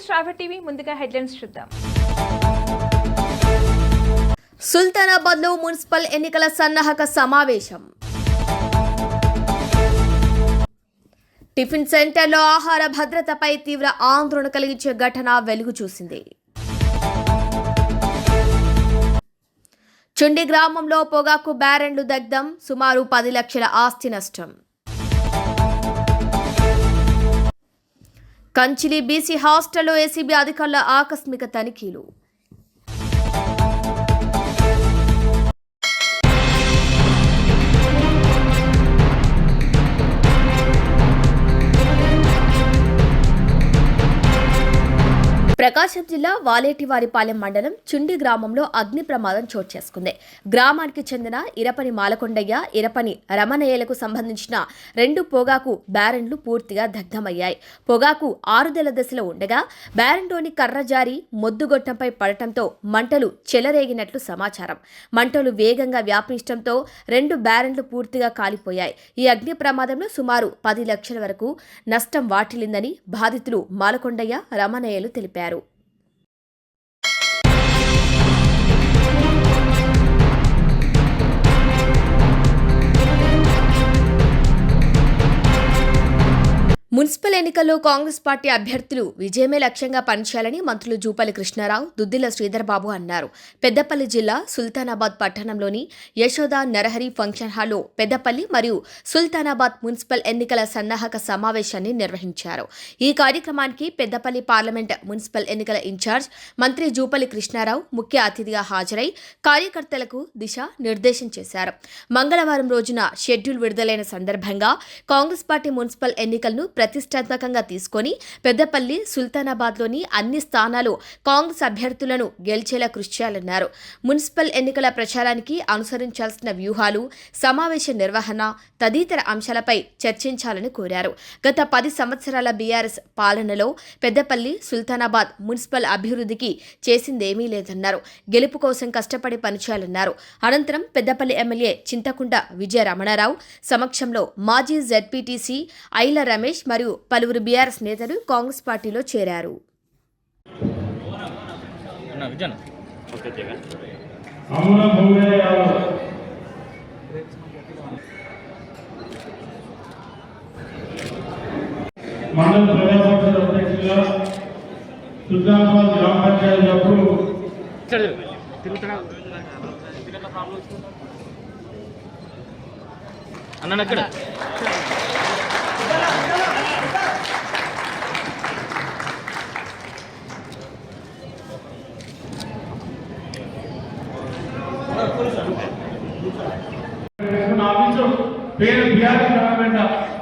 శ్రావ్య TV ముందుగా headlines చూద్దాం. సుల్తానాబాద్లో municipal ఎన్నికల సన్నాహక సమావేశం. టిఫిన్ సెంటర్లో ఆహార భద్రతపై తీవ్ర ఆందోళన కలిగించే ఘటన వెలుగు చూసింది. చుండి గ్రామంలో పొగాకు బ్యారెన్లు దగ్ధం, సుమారు 10 లక్షల ఆస్తి నష్టం. కంచిలి బీసీ హాస్టల్లో ఏసీబీ అధికారుల ఆకస్మిక తనిఖీలు. ప్రకాశం జిల్లా వాలేటివారిపాలెం మండలం చుండి గ్రామంలో అగ్ని ప్రమాదం చోటు చేసుకుంది. గ్రామానికి చెందిన ఇరపని మాలకొండయ్య, ఇరపని రమణయ్యలకు సంబంధించిన 2 పొగాకు బ్యారెన్లు పూర్తిగా దగ్ధమయ్యాయి. పొగాకు ఆరుదల దశలో ఉండగా బ్యారెన్లోని కర్ర జారి మొద్దుగొట్టంపై పడటంతో మంటలు చెలరేగినట్లు సమాచారం. మంటలు వేగంగా వ్యాపించడంతో 2 బ్యారెన్లు పూర్తిగా కాలిపోయాయి. ఈ అగ్ని ప్రమాదంలో సుమారు 10 లక్షల వరకు నష్టం వాటిల్లిందని బాధితులు మాలకొండయ్య, రమణయ్యలు తెలిపారు. మున్సిపల్ ఎన్నికల్లో కాంగ్రెస్ పార్టీ అభ్యర్థులు విజయమే లక్ష్యంగా పనిచేయాలని మంత్రులు జూపల్లి కృష్ణారావు, దుద్దిల శ్రీధర్బాబు అన్నారు. పెద్దపల్లి జిల్లా సుల్తానాబాద్ పట్టణంలోని యశోద నరహరి ఫంక్షన్ హాల్లో పెద్దపల్లి మరియు సుల్తానాబాద్ మున్సిపల్ ఎన్నికల సన్నాహక సమావేశాన్ని నిర్వహించారు. ఈ కార్యక్రమానికి పెద్దపల్లి పార్లమెంట్ మున్సిపల్ ఎన్నికల ఇన్ఛార్జ్ మంత్రి జూపల్లి కృష్ణారావు ముఖ్య అతిథిగా హాజరై కార్యకర్తలకు దిశ నిర్దేశం చేశారు. మంగళవారం రోజున షెడ్యూల్ విడుదలైన సందర్భంగా కాంగ్రెస్ పార్టీ మున్సిపల్ ఎన్నికలను ప్రతిష్టాత్మకంగా తీసుకొని పెద్దపల్లి, సుల్తానాబాద్లోని అన్ని స్థానాలు కాంగ్రెస్ అభ్యర్థులను గెలిచేలా కృషి చేయాలన్నారు. మున్సిపల్ ఎన్నికల ప్రచారానికి అనుసరించాల్సిన వ్యూహాలు, సమావేశ నిర్వహణ తదితర అంశాలపై చర్చించాలని కోరారు. గత 10 సంవత్సరాల బీఆర్ఎస్ పాలనలో పెద్దపల్లి, సుల్తానాబాద్ మున్సిపల్ అభివృద్ధికి చేసిందేమీ లేదన్నారు. గెలుపు కోసం కష్టపడి పనిచేయాలన్నారు. అనంతరం పెద్దపల్లి ఎమ్మెల్యే చింతకుంట విజయ రమణారావు సమక్షంలో మాజీ జెడ్పీటీసీ ఐల రమేష్ మరియు పలువురు బీఆర్ఎస్ నేతలు కాంగ్రెస్ పార్టీలో చేరారు. మండల ప్రజా పరిషత్ అధ్యక్షులుగా సుల్తానాబాద్ గ్రామ పంచాయతీ అప్పుడు అక్కడ పేరు బీఆర్ఎస్ గవర్నమెంట్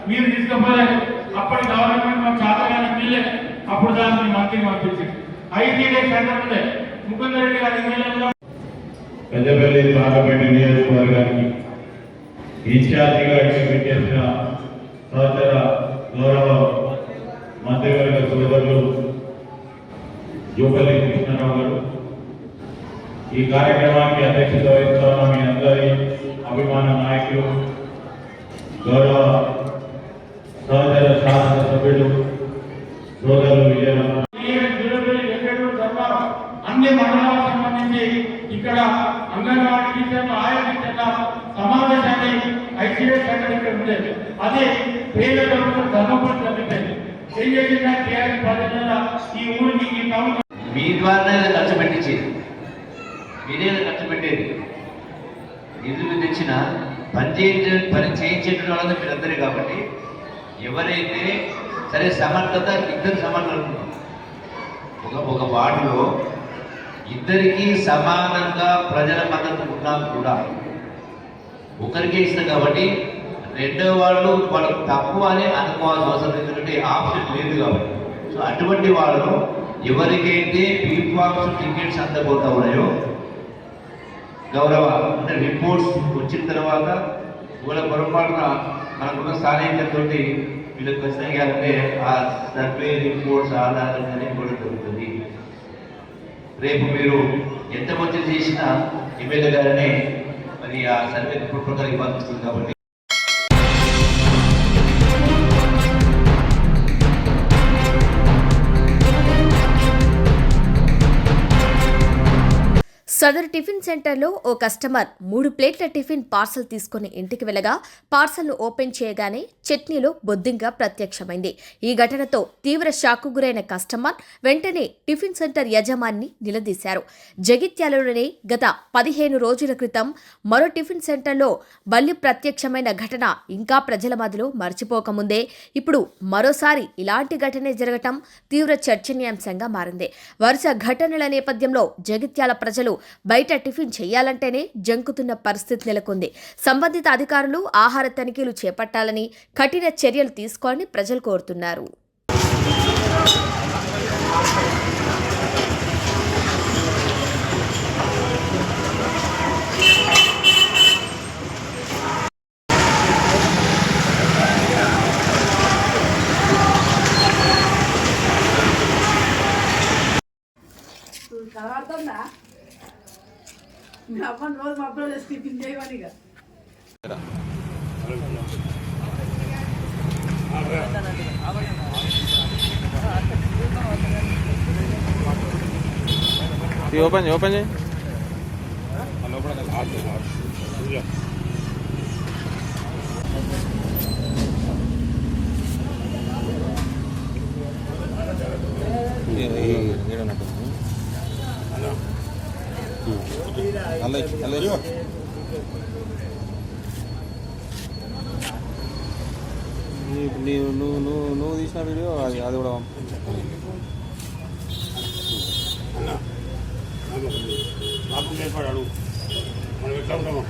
మీరు తీసుకుపోలే. అప్పటి గవర్నమెంట్ మాకు చాతగానే పిల్లే అప్పుడు దాన్ని మంత్రికి పంపించింది. 5 డేస్ అంటే ముకుందర్ రెడ్డి గారి ఎమ్మెల్యేలో పెద్దపల్లి పార్లమెంట్ నియోజకవర్గానికి ఇన్ఛార్జిగా పెట్టేసిన సహచర గౌరవ మంత్రివర్గ సోదరులు జూపల్లి కృష్ణారావు గారు, ఈ కార్యక్రమానికి అధ్యక్షత వహిస్తున్న మీ అందరి అభిమాన నాయకులు, గౌరవ సహచర శాసనసభ్యులు సోదరులు విజయనగరం అన్ని మండలాలకు సంబంధించి ఇక్కడ అంగన్వాడీ టీచర్లు, ఆయా టీచర్ల సమావేశాన్ని ఐసీఎస్ సెంటర్ ఇక్కడ ఉండేది. అదే పేదల ధర్మపురం జరుగుతుంది. ఏం చేసిందా టీఆర్ఎస్ ప్రజల ఈ ఊరికి ఈ టౌన్ మీ ద్వారా ఖర్చు పెట్టించేది, మీరే ఖర్చు పెట్టేది. నిధులు తెచ్చిన పని చేయించేటువంటి వాళ్ళని మీరందరూ కాబట్టి ఎవరైతే సరే సమర్థత ఇద్దరు సమర్థత ఒక వార్డులో ఇద్దరికి సమానంగా ప్రజల మద్దతు ఉన్నా కూడా ఒకరికే ఇస్తాం కాబట్టి రెండో వాళ్ళు వాళ్ళకు తక్కువ అని అనుకోవాల్సిన అవసరం ఎందుకంటే ఆప్షన్ లేదు కాబట్టి. సో అటువంటి వాళ్ళు ఎవరికైతే బీఫామ్స్ టికెట్స్ అందబోతా ఉన్నాయో గౌరవ అంటే రిపోర్ట్స్ వచ్చిన తర్వాత వాళ్ళ పొరపాటున మనకున్న స్థానికతతో వీళ్ళకి వస్తాయి. ఆ సర్వే రిపోర్ట్స్ ఆధారంగానే కూడా జరుగుతుంది. రేపు మీరు ఎంతమంది చేసినా ఎమ్మెల్యే గారిని మరి ఆ సర్వే రిపోర్ట్ ప్రకారం ఇవ్వాల్సి వస్తుంది కాబట్టి సదరు టిఫిన్ సెంటర్లో ఓ కస్టమర్ 3 ప్లేట్ల టిఫిన్ పార్సల్ తీసుకుని ఇంటికి వెళ్ళగా పార్సల్ను ఓపెన్ చేయగానే చట్నీలో బొద్దింక ప్రత్యక్షమైంది. ఈ ఘటనతో తీవ్ర షాక్కు గురైన కస్టమర్ వెంటనే టిఫిన్ సెంటర్ యజమానిని నిలదీశారు. జగిత్యాలలోనే గత 15 రోజుల క్రితం మరో టిఫిన్ సెంటర్లో బల్లి ప్రత్యక్షమైన ఘటన ఇంకా ప్రజల మధ్యలో మర్చిపోకముందే ఇప్పుడు మరోసారి ఇలాంటి ఘటనే జరగటం తీవ్ర చర్చనీయాంశంగా మారింది. వరుస ఘటనల నేపథ్యంలో జగిత్యాల ప్రజలు బయట టిఫిన్ చేయాలంటేనే జంకుతున్న పరిస్థితి నెలకొంది. సంబంధిత అధికారులు ఆహార తనిఖీలు చేపట్టాలని, కఠిన చర్యలు తీసుకోవాలని ప్రజలు కోరుతున్నారు. కనబడుతుందా మీ అమ్మని రోజు మా అబ్బాయి చేసి టిఫిన్ చేయమని ఇక ఓపెన్ చేయి. నువ్వు తీసిన వీడియో అది కూడా ఏర్పడాడు మనం ఎట్లా ఉంటాము.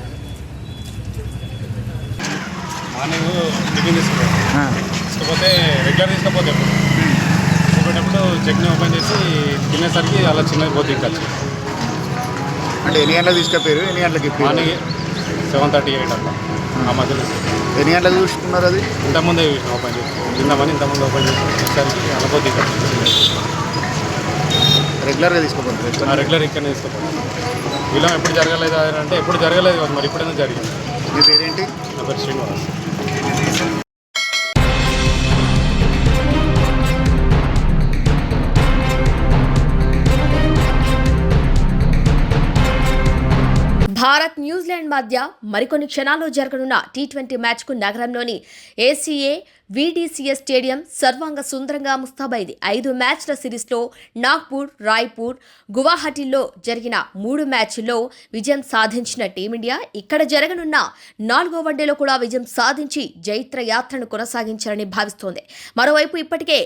మార్నింగ్ టిఫిన్ తీసుకపోతే రెగ్యులర్ తీసుకపోతే తీసుకుపోయేటప్పుడు చట్నీ ఓపెన్ చేసి తినేసరికి అలా చిన్నది పోతే ఇంకా అంటే ఎన్ని గంటలకు తీసుకపోయారు, ఎన్ని గంటలకి మార్నింగ్ 7:38 అట్లా ఆ మధ్యలో ఎన్ని గంటలకు చూసుకున్నారు? అది ఇంతకుముందే ఓపెన్ చేసి తిందామని ఇంతకుముందు ఓపెన్ చేసేసరికి అలా పోతే ఇంకా రెగ్యులర్గా తీసుకోపోతారు. రెగ్యులర్ ఇక్కడనే తీసుకుపోతాం. విలం ఎప్పుడు జరగలేదు అంటే ఎప్పుడు జరగలేదు కదా, మరి ఇప్పుడైనా జరిగింది. మీ పేరేంటి? నా పేరు శ్రీనివాస్. భారత్ న్యూజిలాండ్ మధ్య మరికొన్ని క్షణాల్లో జరగనున్న టీ20 మ్యాచ్కు నగరంలోని ఏసీఏ వీడీసీఎస్ స్టేడియం సర్వాంగ సుందరంగా ముస్తాబైంది. 5 మ్యాచ్ల సిరీస్లో నాగ్పూర్, రాయ్పూర్, గువాహటిల్లో జరిగిన 3 మ్యాచ్ల్లో విజయం సాధించిన టీమిండియా ఇక్కడ జరగనున్న 4వ వన్డేలో కూడా విజయం సాధించి జైత్ర యాత్రను కొనసాగించాలని భావిస్తోంది. మరోవైపు ఇప్పటికే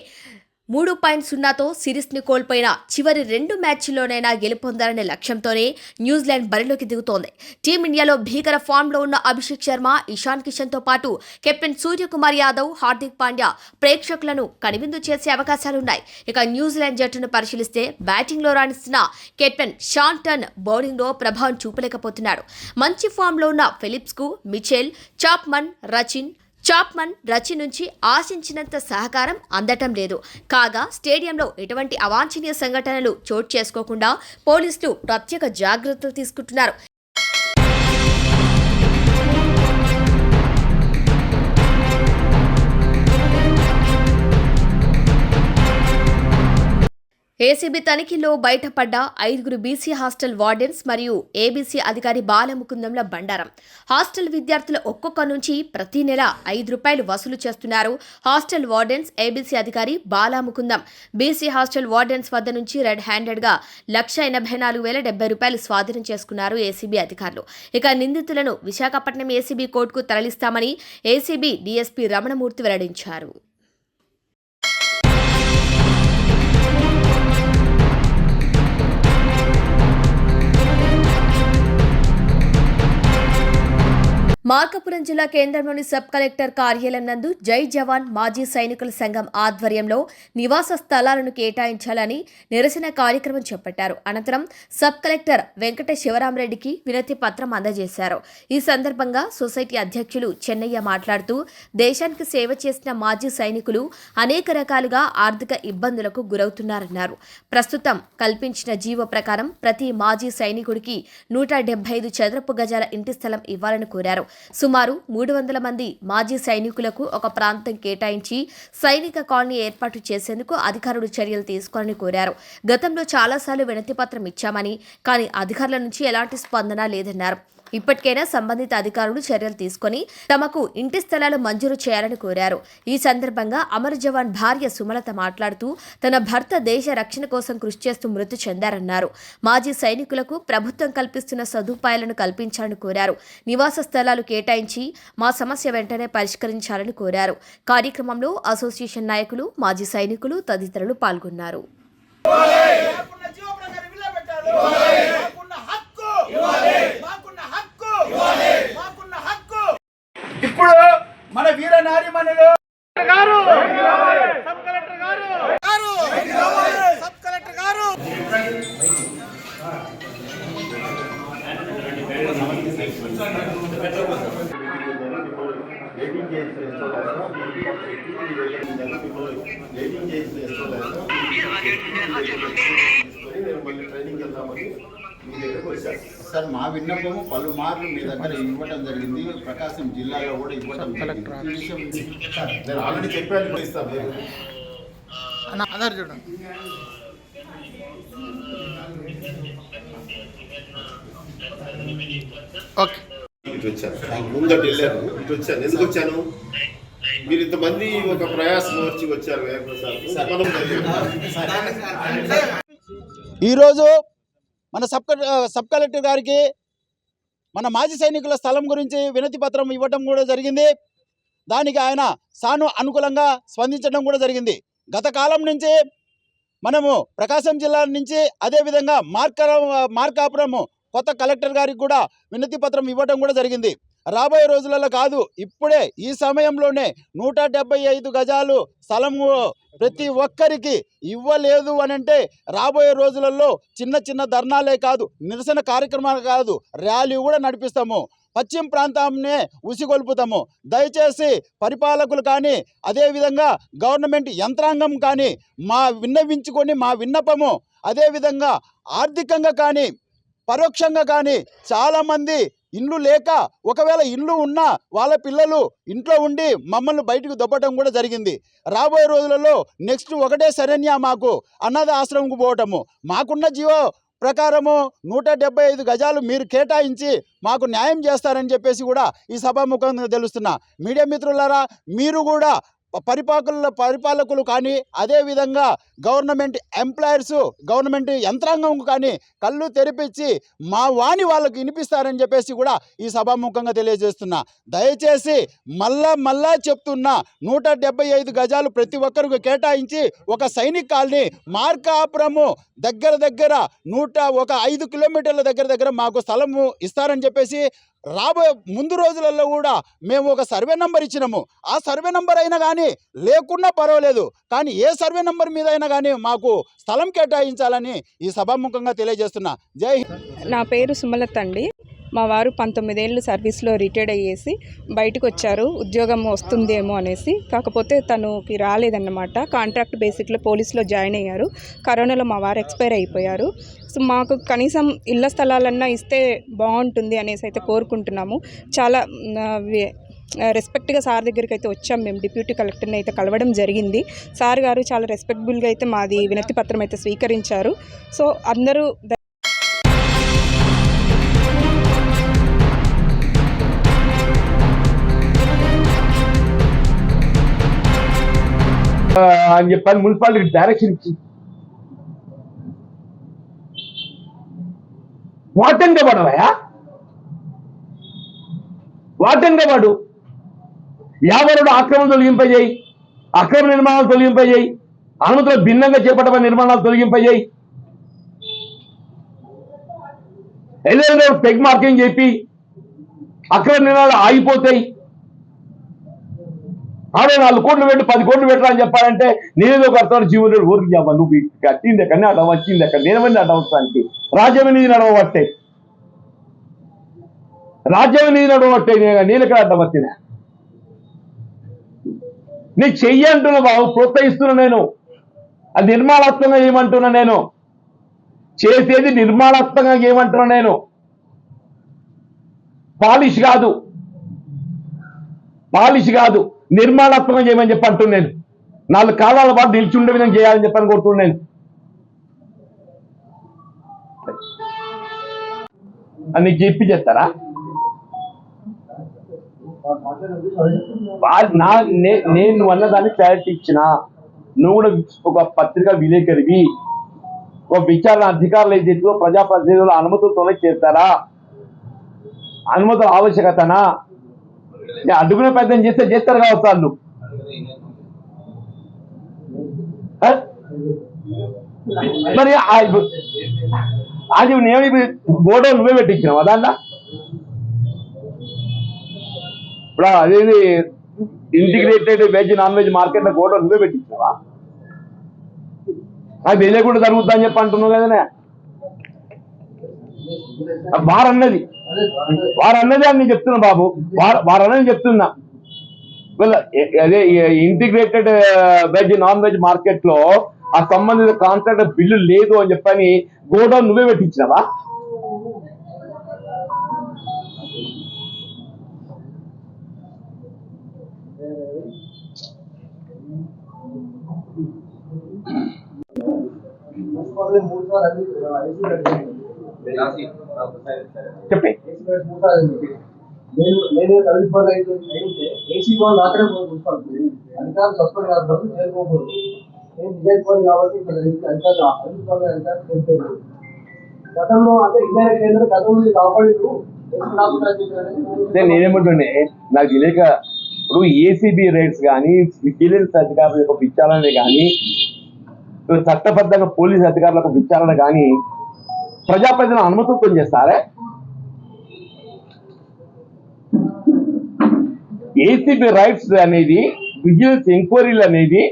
3.0తో సిరీస్ని కోల్పోయిన చివరి 2 మ్యాచ్ల్లోనైనా గెలుపొందాలనే లక్ష్యంతోనే న్యూజిలాండ్ బరిలోకి దిగుతోంది. టీమిండియాలో భీకర ఫామ్లో ఉన్న అభిషేక్ శర్మ, ఇషాన్ కిషన్తో పాటు కెప్టెన్ సూర్యకుమార్ యాదవ్, హార్దిక్ పాండ్యా ప్రేక్షకులను కనువిందు చేసే అవకాశాలున్నాయి. ఇక న్యూజిలాండ్ జట్టును పరిశీలిస్తే బ్యాటింగ్లో రాణిస్తున్న కెప్టెన్ షాన్ టర్న్ బౌలింగ్లో ప్రభావం చూపలేకపోతున్నాడు. మంచి ఫామ్లో ఉన్న ఫిలిప్స్కు మిచెల్, చాప్మన్ రచి నుంచి ఆశించినంత సహకారం అందటం లేదు. కాగా స్టేడియంలో ఎటువంటి అవాంఛనీయ సంఘటనలు చోటు చేసుకోకుండా పోలీసులు ప్రత్యేక జాగ్రత్తలు తీసుకుంటున్నారు. ఏసీబీ తనిఖీల్లో బయటపడ్డ 5 బీసీ హాస్టల్ వార్డెన్స్ మరియు ఏబీసీ అధికారి బాలముకుందంల బండారం. హాస్టల్ విద్యార్థుల ఒక్కొక్క నుంచి ప్రతి నెల ₹5 వసూలు చేస్తున్నారు హాస్టల్ వార్డెన్స్, ఏబీసీ అధికారి బాలముకుందం. బీసీ హాస్టల్ వార్డెన్స్ వద్ద నుంచి రెడ్ హ్యాండెడ్గా ₹184,070 స్వాధీనం చేసుకున్నారు ఏసీబీ అధికారులు. ఇక నిందితులను విశాఖపట్నం ఏసీబీ కోర్టుకు తరలిస్తామని ఏసీబీ డీఎస్పీ రమణమూర్తి వెల్లడించారు. మార్కాపురం జిల్లా కేంద్రంలోని సబ్ కలెక్టర్ కార్యాలయం నందు జై జవాన్ మాజీ సైనికుల సంఘం ఆధ్వర్యంలో నివాస స్థలాలను కేటాయించాలని నిరసన కార్యక్రమం చేపట్టారు. అనంతరం సబ్ కలెక్టర్ వెంకట శివరామరెడ్డికి వినతి పత్రం అందజేశారు. ఈ సందర్భంగా సొసైటీ అధ్యక్షులు చెన్నయ్య మాట్లాడుతూ దేశానికి సేవ చేసిన మాజీ సైనికులు అనేక రకాలుగా ఆర్థిక ఇబ్బందులకు గురవుతున్నారన్నారు. ప్రస్తుతం కల్పించిన జీవో ప్రకారం ప్రతి మాజీ సైనికుడికి 175 చదరపు గజాల ఇంటి స్థలం ఇవ్వాలని కోరారు. సుమారు 300 మంది మాజీ సైనికులకు ఒక ప్రాంతం కేటాయించి సైనిక కాలనీ ఏర్పాటు చేసేందుకు అధికారులు చర్యలు తీసుకోవాలని కోరారు. గతంలో చాలాసార్లు వినతిపత్రం ఇచ్చామని, కానీ అధికారుల నుంచి ఎలాంటి స్పందన లేదన్నారు. ఇప్పటికైనా సంబంధిత అధికారులు చర్యలు తీసుకుని తమకు ఇంటి స్థలాలు మంజూరు చేయాలని కోరారు. ఈ సందర్భంగా అమర్ జవాన్ భార్య సుమలత మాట్లాడుతూ తన భర్త దేశ రక్షణ కోసం కృషి చేస్తూ మృతి చెందారన్నారు. మాజీ సైనికులకు ప్రభుత్వం కల్పిస్తున్న సదుపాయాలను కల్పించాలని కోరారు. నివాస స్థలాలు కేటాయించి మా సమస్య వెంటనే పరిష్కరించాలని కోరారు. కార్యక్రమంలో అసోసియేషన్ నాయకులు, మాజీ సైనికులు తదితరులు పాల్గొన్నారు. ఇప్పుడు మన వీర నారీమణులు గారు సబ్ కలెక్టర్ గారు సబ్ కలెక్టర్ గారు సార్, మా విన్నపము పలుమార్లు మీ దగ్గర ఇవ్వడం జరిగింది. ప్రకాశం జిల్లాలో కూడా ఇవ్వడం జరిగింది. నేను ఆల్రెడీ చెప్పాను, ఇస్తాను. చూడండి. ఓకే, ఇటు వచ్చాను, ముందట వెళ్ళాను, ఇటు వచ్చాను. ఎందుకు వచ్చాను? మీరు ఇంతమంది ఒక ప్రయాసం వచ్చి వచ్చారు. ఈరోజు మన సబ్ కలెక్టర్ గారికి మన మాజీ సైనికుల స్థలం గురించి వినతి పత్రం ఇవ్వడం కూడా జరిగింది. దానికి ఆయన అనుకూలంగా స్పందించడం కూడా జరిగింది. గత కాలం నుంచి మనము ప్రకాశం జిల్లా నుంచి అదేవిధంగా మార్కాపురం కొత్త కలెక్టర్ గారికి కూడా వినతి పత్రం ఇవ్వడం కూడా జరిగింది. రాబోయే రోజులలో కాదు, ఇప్పుడే ఈ సమయంలోనే 175 గజాలు స్థలము ప్రతి ఒక్కరికి ఇవ్వలేదు అని అంటే రాబోయే రోజులలో చిన్న చిన్న ధర్నాలే కాదు, నిరసన కార్యక్రమాలు కాదు, ర్యాలీ కూడా నడిపిస్తాము. పశ్చిమ ప్రాంతాన్నే ఉసిగొల్పుతాము. దయచేసి పరిపాలకులు కానీ అదేవిధంగా గవర్నమెంట్ యంత్రాంగం కానీ మా విన్నవించుకొని మా విన్నపము అదేవిధంగా ఆర్థికంగా కానీ పరోక్షంగా కానీ చాలామంది ఇండ్లు లేక ఒకవేళ ఇండ్లు ఉన్నా వాళ్ళ పిల్లలు ఇంట్లో ఉండి మమ్మల్ని బయటకు దొబ్బటం కూడా జరిగింది. రాబోయే రోజులలో నెక్స్ట్ ఒకటే శరణ్య మాకు అనాథ ఆశ్రమంకు పోవటము. మాకున్న జీవో ప్రకారము 175 గజాలు మీరు కేటాయించి మాకు న్యాయం చేస్తారని చెప్పేసి కూడా ఈ సభాముఖంగా తెలుస్తున్నా. మీడియా మిత్రులారా, మీరు కూడా పరిపాలకులు కానీ అదేవిధంగా గవర్నమెంట్ ఎంప్లాయర్స్ గవర్నమెంట్ యంత్రాంగం కానీ కళ్ళు తెరిపించి మా వాణి వాళ్ళకు వినిపిస్తారని చెప్పేసి కూడా ఈ సభాముఖంగా తెలియజేస్తున్నా. దయచేసి మళ్ళా చెప్తున్నా, 175 గజాలు ప్రతి ఒక్కరికి కేటాయించి ఒక సైనిక్ కాలనీ మార్కాపురము దగ్గర 5 కిలోమీటర్ల దగ్గర మాకు స్థలము ఇస్తారని చెప్పేసి రాబోయే ముందు రోజులలో కూడా మేము ఒక సర్వే నంబర్ ఇచ్చినాము. ఆ సర్వే నంబర్ అయినా కానీ లేకున్నా పర్వాలేదు, కానీ ఏ సర్వే నంబర్ మీద అయినా కానీ మాకు స్థలం కేటాయించాలని ఈ సభాముఖంగా తెలియజేస్తున్నా. జై హింద్. నా పేరు సుమలత అండి. మా వారు 19 ఏళ్ళు సర్వీస్లో రిటైర్డ్ అయ్యేసి బయటకు వచ్చారు, ఉద్యోగం వస్తుందేమో అనేసి. కాకపోతే తనకి రాలేదన్నమాట. కాంట్రాక్ట్ బేసిక్లో పోలీస్లో జాయిన్ అయ్యారు. కరోనాలో మా వారు ఎక్స్పైర్ అయిపోయారు. సో మాకు కనీసం ఇళ్ల స్థలాలన్నా ఇస్తే బాగుంటుంది అనేసి అయితే కోరుకుంటున్నాము. చాలా రెస్పెక్ట్గా సార్ దగ్గరికి అయితే వచ్చాం. మేము డిప్యూటీ కలెక్టర్ని అయితే కలవడం జరిగింది. సార్ గారు చాలా రెస్పెక్టబుల్గా అయితే మాది వినతి పత్రం అయితే స్వీకరించారు. సో అందరూ అని చెప్పని మున్సిపాలిటీ డైరెక్షన్ ఇచ్చి వాటంగా పడవయా, వాటంగా పడు. యావరుడు ఆక్రమణ తొలగింపజేయి, అక్రమ నిర్మాణాలు తొలగింపజేయి, అనుమతులు భిన్నంగా చేపట్టబడిన నిర్మాణాలు తొలగింపజేయి, ఏదైనా పెగ్ మార్కింగ్ చెప్పి అక్రమ నిర్మాణాలు ఆగిపోతాయి. 4 కోట్లు పెట్టి 10 కోట్లు పెట్టరా అని చెప్పాలంటే నేనేదో కడతాను జీవన ఊరికి అవ్వ. నువ్వు కట్టింది ఎక్కడనే అడ్డం వచ్చింది ఎక్కడ నేనమంది అడ్డం వస్తానికి రాజ్యం నిధి నడవబట్టే, రాజ్యం నిధి నడవబట్టే నేను ఎక్కడ అడ్డం వచ్చినా. నీ చెయ్యి అంటున్నా బాబు, ప్రోత్సహిస్తున్నా నేను. అది నిర్మాణాత్మకంగా ఏమంటున్నా నేను, చేసేది నిర్మాణాత్మకంగా ఏమంటున్నా నేను, పాలిష్ కాదు. పాలిష్ కాదు, నిర్మాణాత్మకంగా చేయమని చెప్పి అంటున్నాను. 4 కాలాల పాటు నిలిచి ఉండే విధంగా చేయాలని చెప్పని కోరుతున్నాను. అని చెప్పి చేస్తారా? నేను అన్నదాన్ని క్లారిటీ ఇచ్చిన. నువ్వు కూడా ఒక పత్రికా విలేకరివి, ఒక విచారణ అధికారులు ఏదైతే ప్రజాప్రతినిధుల అనుమతులతోనే చేస్తారా? అనుమతుల ఆవశ్యకతనా? అడుగున పెద్ద చేస్తారు కావచ్చు వాళ్ళు. మరి అది నేను గోడ నువ్వే పెట్టించినావా దాంట్లో? ఇప్పుడు అదేది integrated veg non veg market లో గోడ నువ్వే పెట్టించినావా? అది తెలియకుండా జరుగుతా అని చెప్పి అంటున్నావు కదనే. వారన్నది అని నేను చెప్తున్నా బాబు, వారన్నది చెప్తున్నా. అదే integrated veg non veg market లో ఆ సంబంధిత కాంట్రాక్ట్ బిల్లు లేదు అని చెప్పని గోడౌన్ నువ్వే పెట్టించినావా? చెప్పి నేనేమంటుండే నాకు తెలియక, ఇప్పుడు ఏసీబీ రైట్స్ కానీ విజిలెన్స్ అధికారుల యొక్క విచారణ కానీ చట్టబద్ధంగా పోలీస్ అధికారులకు విచారణ కానీ ప్రజాప్రతినిధుల అనుమతులతో చేస్తారే? ఏసీబీ రైట్స్ అనేది, విజిలెన్స్ ఎంక్వైరీలు అనేది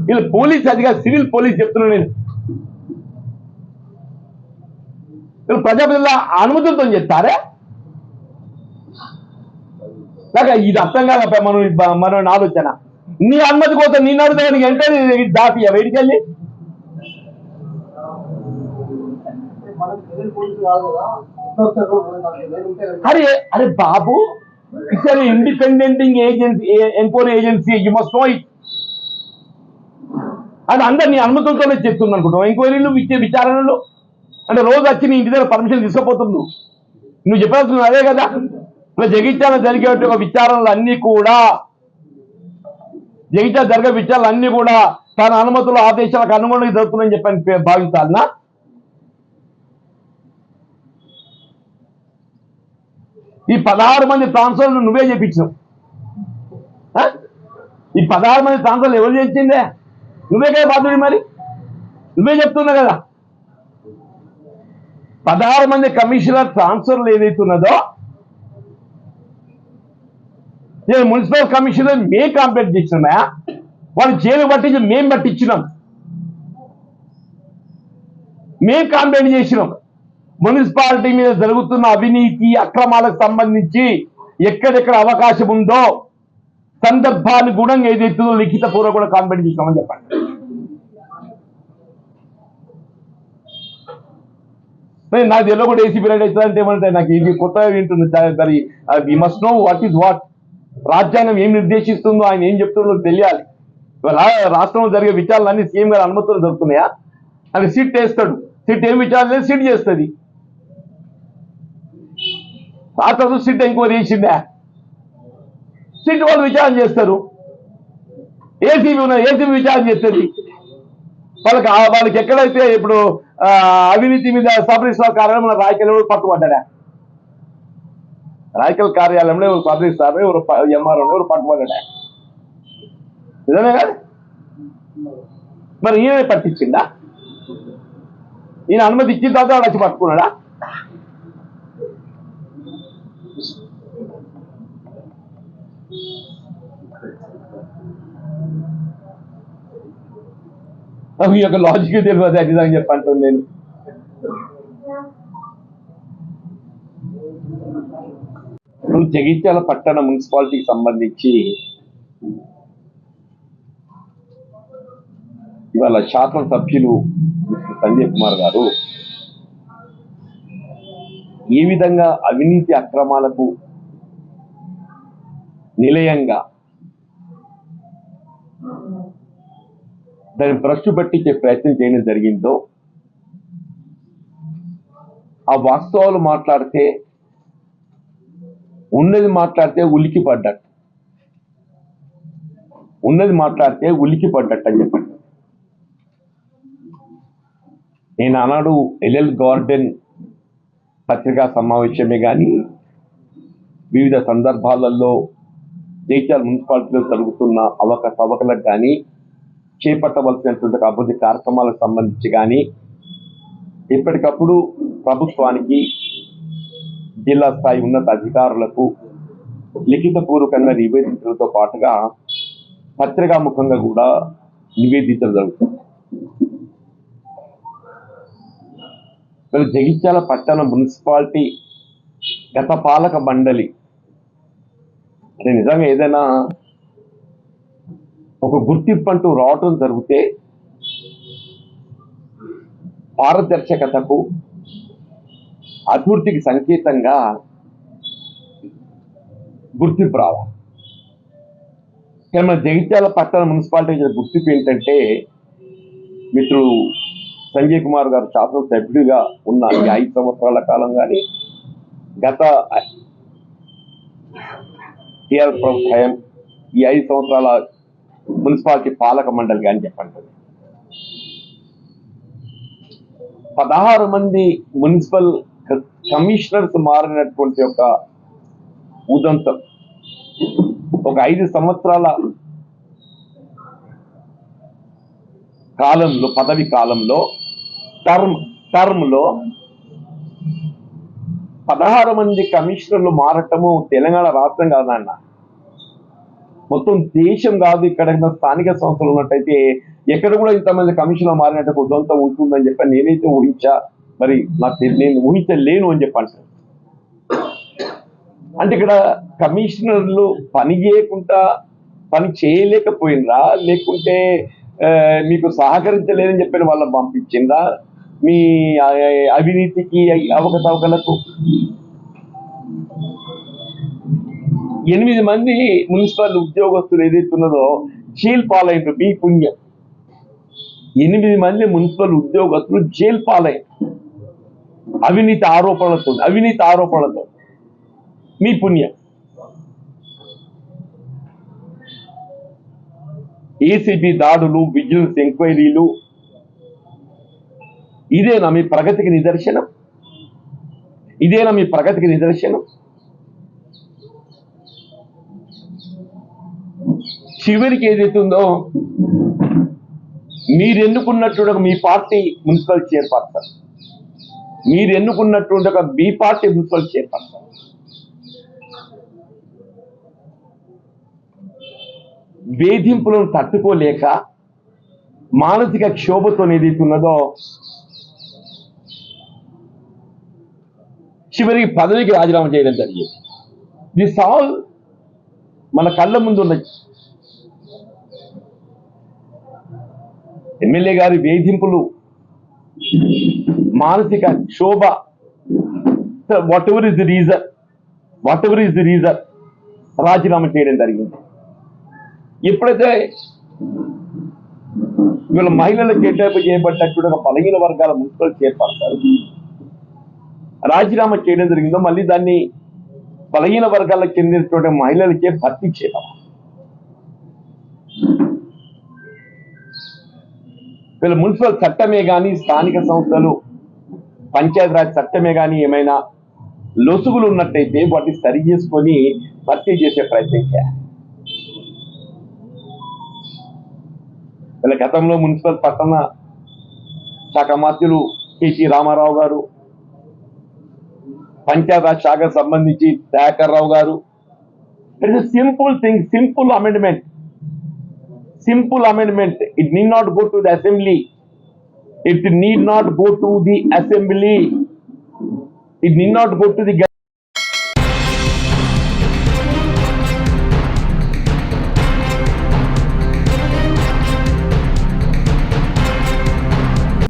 వీళ్ళు పోలీస్ అధికారి, సివిల్ పోలీస్ చెప్తున్నా నేను. వీళ్ళు ప్రజాప్రతినిధుల అనుమతులతో చేస్తారే? లేక ఇది అర్థం కాదు మన ఆలోచన. నీ అనుమతి కోసం నేను అడుగుతానికి అంటే దాటి వెడికెళ్ళి అరే బాబు, it's independent agency, enquiry agency, you must know it. అది అందరు నీ అనుమతులతోనే చేస్తుంది అనుకుంటావు. ఎంక్వైరీలు ఇచ్చే విచారణలు అంటే రోజు వచ్చి నీ ఇంటి దగ్గర పర్మిషన్ తీసుకుపోతున్నావు. నువ్వు చెప్పాల్సింది అదే కదా. జగిత్యాల జరిగే ఒక విచారణలు అన్ని కూడా, జగిత్యాల జరిగే విచారణలు అన్ని కూడా తన అనుమతులు ఆదేశాలకు అనుగుణంగా జరుగుతుందని చెప్పని భావించాలనా? ఈ 16 మంది ట్రాన్స్ఫర్లు నువ్వే చేయించినావు. ఈ 16 మంది ట్రాన్స్ఫర్లు ఎవరు చేయించిందే? నువ్వే కదా బాధుడి. మరి నువ్వే చెప్తున్నావు కదా, 16 మంది కమిషనర్ ట్రాన్స్ఫర్లు ఏదైతున్నదో నేను మున్సిపల్ కమిషనర్ మేము కంప్లైంట్ చేసినామా? వాళ్ళు జైలు పట్టించి మేము పట్టించినాం, మేము కంప్లైంట్ చేసినాం. మున్సిపాలిటీ మీద జరుగుతున్న అవినీతి అక్రమాలకు సంబంధించి ఎక్కడెక్కడ అవకాశం ఉందో సందర్భానుగుణంగా ఏదైతుందో లిఖిత పూర్వక కూడా కంప్లైంట్ చేసినామని చెప్పండి. నాకు తెలియదు కూడా ఏసీ పీరియడ్ అవుతుందంటే ఏమంటే నాకు ఇది కొత్తగా వింటుంది. మరి we must know what is what. రాజ్యాంగం ఏం నిర్దేశిస్తుందో, ఆయన ఏం చెప్తుందో తెలియాలి. రాష్ట్రంలో జరిగే విచారణలు అన్ని సీఎం గారి అనుమతులు జరుగుతున్నాయా? అని సిట్ వేస్తాడు. సిట్ ఏం విచారణ లేదు, సిట్ చేస్తుంది. ఆ తర్వాత సిట్ ఎంక్వైరీ చేసిందా? సిట్ వాళ్ళు విచారణ చేస్తారు. ఏసీబీ ఉన్నది, ఏసీబీ విచారణ చేస్తుంది. వాళ్ళకి ఎక్కడైతే ఇప్పుడు అవినీతి మీద సబ్ రిజిస్ట్రార్ కార్యాలయం మన రాయకల్ పట్టుబడ్డా, రాయకల్ కార్యాలయంలో ఎవరు సబ్ రిజిస్ట్రార్, ఎవరు ఎంఆర్ఓ, ఎవరు పట్టుబడ్డా, నిజమే కాదు? మరి ఈయన పట్టించిందా? ఈయన అనుమతి ఇచ్చిన తర్వాత వాడు వచ్చి పట్టుకున్నాడా? ఈ యొక్క లాజిక్ తెలియదు అని చెప్పంటాను నేను. ఇప్పుడు జగిత్యాల పట్టణ మున్సిపాలిటీకి సంబంధించి ఇవాళ శాసనసభ్యులు సంజయ్ కుమార్ గారు ఏ విధంగా అవినీతి అక్రమాలకు నిలయంగా దాన్ని భ్రష్టు పట్టించే ప్రయత్నం చేయడం జరిగిందో, ఆ వాస్తవాలు మాట్లాడితే ఉన్నది మాట్లాడితే ఉలికి పడ్డట్టు, ఉన్నది మాట్లాడితే ఉలికి పడ్డట్టు అని చెప్పండి. నేను ఆనాడు ఎల్ఎల్ గార్డెన్ పత్రికా సమావేశమే కానీ వివిధ సందర్భాలలో జగిత్యాల మున్సిపాలిటీలో జరుగుతున్న అవకతవకలకు కానీ చేపట్టవలసినటువంటి అభివృద్ధి కార్యక్రమాలకు సంబంధించి కానీ ఎప్పటికప్పుడు ప్రభుత్వానికి, జిల్లా స్థాయి ఉన్నత అధికారులకు లిఖితపూర్వకంగా నివేదించడంతో పాటుగా పత్రికాముఖంగా కూడా నివేదించడం జరుగుతుంది. జగిత్యాల పట్టణ మున్సిపాలిటీ గత పాలక మండలి అంటే నిజంగా ఏదైనా ఒక గుర్తింపు అంటూ రావటం జరిగితే పారదర్శకతకు, అభివృద్ధికి సంకేతంగా గుర్తింపు రావాలి. కానీ మన జగిత్యాల పట్టణ మున్సిపాలిటీ గుర్తింపు ఏంటంటే, మిత్రుడు సంజయ్ కుమార్ గారు శాసనసభ్యుడిగా ఉన్న ఈ 5 సంవత్సరాల కాలం కానీ, గత టీఆర్ఎస్ ప్రభుత్వం ఈ 5 సంవత్సరాల మున్సిపాలిటీ పాలక మండలి కానీ చెప్పండి, 16 మంది మున్సిపల్ కమిషనర్స్ మారినటువంటి ఒక ఉదంతం ఒక 5 సంవత్సరాల కాలంలో, పదవి కాలంలో, టర్మ్లో 16 మంది కమిషనర్లు మారటము తెలంగాణ రాష్ట్రం కాదన్న, మొత్తం దేశం కాదు. ఇక్కడ స్థానిక సంస్థలు ఉన్నట్టయితే ఎక్కడ కూడా ఇంతమంది కమిషనర్ మారినట్టు ఉదంతం ఉంటుందని చెప్పి నేనైతే ఊహించా. మరి నేను ఊహించలేను అని చెప్పండి. అంటే ఇక్కడ కమిషనర్లు పని చేయకుండా పని చేయలేకపోయినరా, లేకుంటే మీకు సహకరించలేదని చెప్పిన వాళ్ళని పంపించిందా మీ అవినీతికి, అవకతవకలకు? 8 మంది మున్సిపల్ ఉద్యోగస్తులు ఏదైతున్నదో జైలు పాలైండ్రు. మీ పుణ్యం. 8 మంది మున్సిపల్ ఉద్యోగస్తులు జైలు పాలైండ్రు అవినీతి ఆరోపణలతో. మీ పుణ్యం. ఏసీబీ దాడులు, విజిలెన్స్ ఎంక్వైరీలు, ఇదేనా మీ ప్రగతికి నిదర్శనం? చివరికి ఏదైతుందో మీరు ఎన్నుకున్నట్టు మీ పార్టీ మున్సిపల్ చైర్పర్సన్, మీరు ఎన్నుకున్నటువంటి ఒక మీ పార్టీ మున్సిపల్ చైర్పర్సన్ వేధింపులను తట్టుకోలేక మానసిక క్షోభతో ఏదైతున్నదో చివరికి పదవికి రాజీనామా చేయడం జరిగింది. దిస్ ఆల్ మన కళ్ళ ముందు ఉన్నది. ఎమ్మెల్యే గారి వేధింపులు, మానసిక క్షోభ, what ever is the reason రాజీనామా చేయడం జరిగింది. ఎప్పుడైతే వీళ్ళ మహిళలకు కేటాయింపు చేయబడ్డటువంటి ఒక బలహీన వర్గాల మున్సిపల్ చైర్పర్సన్ రాజీనామా చేయడం జరిగిందో, మళ్ళీ దాన్ని బలహీన వర్గాలకు చెందినటువంటి మహిళలకే భర్తీ చేయడం. వీళ్ళ మున్సిపల్ చట్టమే కానీ, స్థానిక సంస్థలు పంచాయతీరాజ్ చట్టమే కానీ ఏమైనా లొసుగులు ఉన్నట్టయితే వాటిని సరి చేసుకొని భర్తీ చేసే ప్రయత్నం చేయాలి. వీళ్ళ గతంలో మున్సిపల్ పట్టణ శాఖ మంత్రులు కేసీ రామారావు గారు, పంచాయతీరాజ్ శాఖకు సంబంధించి దయాకర్ రావు గారు, it is simple thing, simple amendment. It need not go to the assembly. It need not go to the assembly. It need not go to the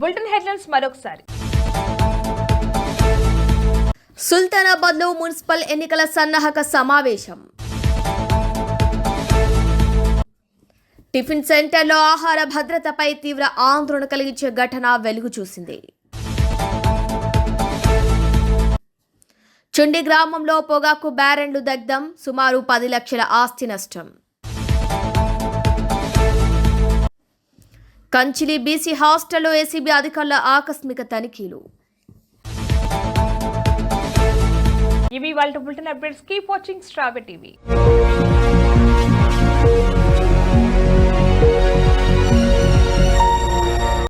bulletin headlines మరొకసారి. సుల్తానాబాద్లో మున్సిపల్ ఎన్నికల సన్నాహక సమావేశం. టిఫిన్ సెంటర్లో ఆహార భద్రతపై తీవ్ర ఆందోళన కలిగించే ఘటన వెలుగు చూసింది. చుండి గ్రామంలో పొగాకు బ్యారెన్లు దగ్ధం, సుమారు 10 లక్షల ఆస్తి నష్టం. కంచిలి బీసీ హాస్టల్లో ఏసీబీ అధికారుల ఆకస్మిక తనిఖీలు. ఇవి వాళ్ళ బులెటిన్ అప్డేట్స్. కీప్ వాచింగ్ స్ట్రాబె టీవీ.